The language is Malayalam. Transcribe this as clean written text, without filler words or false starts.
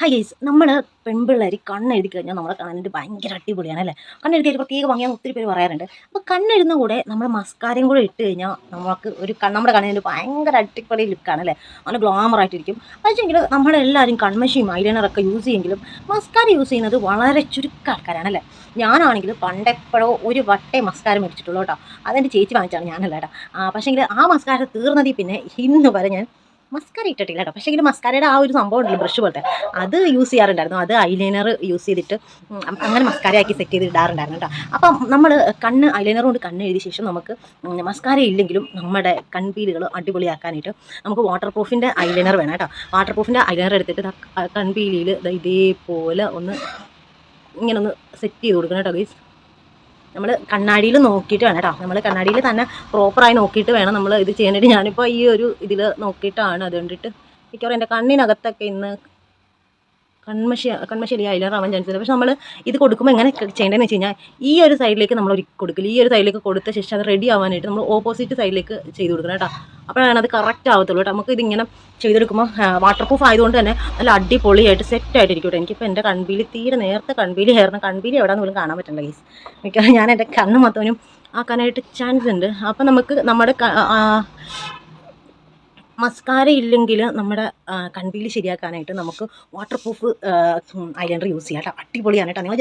ഹായ് ഗൈസ്, നമ്മൾ പെൺപിള്ളേർ കണ്ണെഴുതി കഴിഞ്ഞാൽ നമ്മളെ കാണാനായിട്ട് ഭയങ്കര അടിപൊളിയാണ് അല്ലേ. കണ്ണെഴുതി ഒരു പ്രത്യേക ഭംഗിയാന്ന് ഒത്തിരി പേര് പറയാറുണ്ട്. അപ്പോൾ കണ്ണെഴുതുന്ന കൂടെ നമ്മൾ മസ്കാരയും കൂടെ ഇട്ട് കഴിഞ്ഞാൽ നമുക്ക് നമ്മുടെ കണ്ണിന് ഭയങ്കര അടിപൊളി ലുക്കാണ് അല്ലേ. നല്ല ഗ്ലാമറായിട്ടിരിക്കും. പക്ഷേങ്കിൽ നമ്മളെല്ലാവരും കൺമഷിയും ഐലൈനറൊക്കെ യൂസ് ചെയ്യുമെങ്കിലും മസ്കാര യൂസ് ചെയ്യുന്നത് വളരെ ചുരുക്കം ആൾക്കാരാണല്ലേ. ഞാനാണെങ്കിൽ പണ്ടെപ്പോഴോ ഒരു വട്ടേ മസ്കാര മേടിച്ചിട്ടുള്ളൂ കേട്ടോ. അതെൻ്റെ ചേച്ചി വാങ്ങിച്ചാണ്, ഞാനല്ല കേട്ടോ. പക്ഷേങ്കിൽ ആ മസ്കാര തീർന്നതിൽ പിന്നെ ഇന്ന് വരെ ഞാൻ മസ്കാര ഇട്ടിട്ടില്ല കേട്ടോ. പക്ഷേ എങ്കിൽ മസ്കാരയുടെ ആ ഒരു സംഭവം ഉണ്ടല്ലോ, ബ്രഷ് പോലത്തെ, അത് യൂസ് ചെയ്യാറുണ്ടായിരുന്നു. അത് ഐലൈനർ യൂസ് ചെയ്തിട്ട് അങ്ങനെ മസ്കാര ആക്കി സെറ്റ് ചെയ്ത് ഇടാറുണ്ടായിരുന്നു കേട്ടോ. അപ്പം നമ്മൾ ഐലൈനർ കൊണ്ട് കണ്ണ് എഴുതിയ ശേഷം നമുക്ക് മസ്കാര ഇല്ലെങ്കിലും നമ്മുടെ കൺപീലുകൾ അടിപൊളിയാക്കാനായിട്ട് നമുക്ക് വാട്ടർ പ്രൂഫിൻ്റെ ഐലൈനർ വേണം കേട്ടോ. വാട്ടർ പ്രൂഫിൻ്റെ ഐലൈനർ എടുത്തിട്ട് കൺപീലിയിൽ ഇതേപോലെ ഇങ്ങനെ ഒന്ന് സെറ്റ് ചെയ്ത് കൊടുക്കണം കേട്ടോ ഗൈസ്. നമ്മൾ കണ്ണാടിയിൽ നോക്കിയിട്ട് വേണം കേട്ടോ. നമ്മൾ കണ്ണാടിയിൽ തന്നെ പ്രോപ്പറായി നോക്കിയിട്ട് വേണം നമ്മൾ ഇത് ചെയ്യാനായിട്ട്. ഞാനിപ്പോൾ ഈ ഒരു ഇതിൽ നോക്കിയിട്ടാണ്. അത് കണ്ടിട്ട് മിക്കവാറും എൻ്റെ കണ്ണിനകത്തൊക്കെ ഇന്ന് കൺമശി ഐലൈനർ ആവാൻ ചാൻസ് ഉണ്ട്. പക്ഷെ നമ്മൾ ഇത് കൊടുക്കുമ്പോൾ എങ്ങനെ ചെയ്യേണ്ടതെന്ന് വെച്ച് കഴിഞ്ഞാൽ ഈ ഒരു സൈഡിലേക്ക് നമ്മൾ ഒരു കൊടുക്കില്ല. ഈ ഒരു സൈഡിലേക്ക് കൊടുത്ത ശേഷം അത് റെഡി ആവാനായിട്ട് നമ്മൾ ഓപ്പോസിറ്റ് സൈഡിലേക്ക് ചെയ്ത് കൊടുക്കണം കേട്ടോ. അപ്പോഴാണ് അത് കറക്റ്റ് ആവത്തുള്ളൂ കേട്ടോ. നമുക്ക് ഇതിങ്ങനെ ചെയ്തെടുക്കുമ്പോൾ വാട്ടർ പ്രൂഫ് ആയതുകൊണ്ട് തന്നെ നല്ല അടിപൊളിയായിട്ട് സെറ്റായിട്ടിരിക്കും കേട്ടോ. എനിക്കിപ്പോൾ എൻ്റെ കൺപീലി തീരെ നേരത്തെ കൺപീലി ആയിരുന്നു. കൺപീലി എവിടെയെന്ന് പോലും കാണാൻ പറ്റില്ല ഗൈസ്. മിക്കവാറും ഞാൻ എൻ്റെ കണ്ണ് മൊത്തവനും ആക്കാനായിട്ട് ചാൻസ് ഉണ്ട്. അപ്പം നമുക്ക് നമ്മുടെ മസ്കാര ഇല്ലെങ്കിൽ നമ്മുടെ കൺപീലി ശരിയാക്കാനായിട്ട് നമുക്ക് വാട്ടർ പ്രൂഫ് ഐലൈനർ യൂസ് ചെയ്യാം കേട്ടോ. അടിപൊളിയാണ് കേട്ടോ. നിങ്ങൾ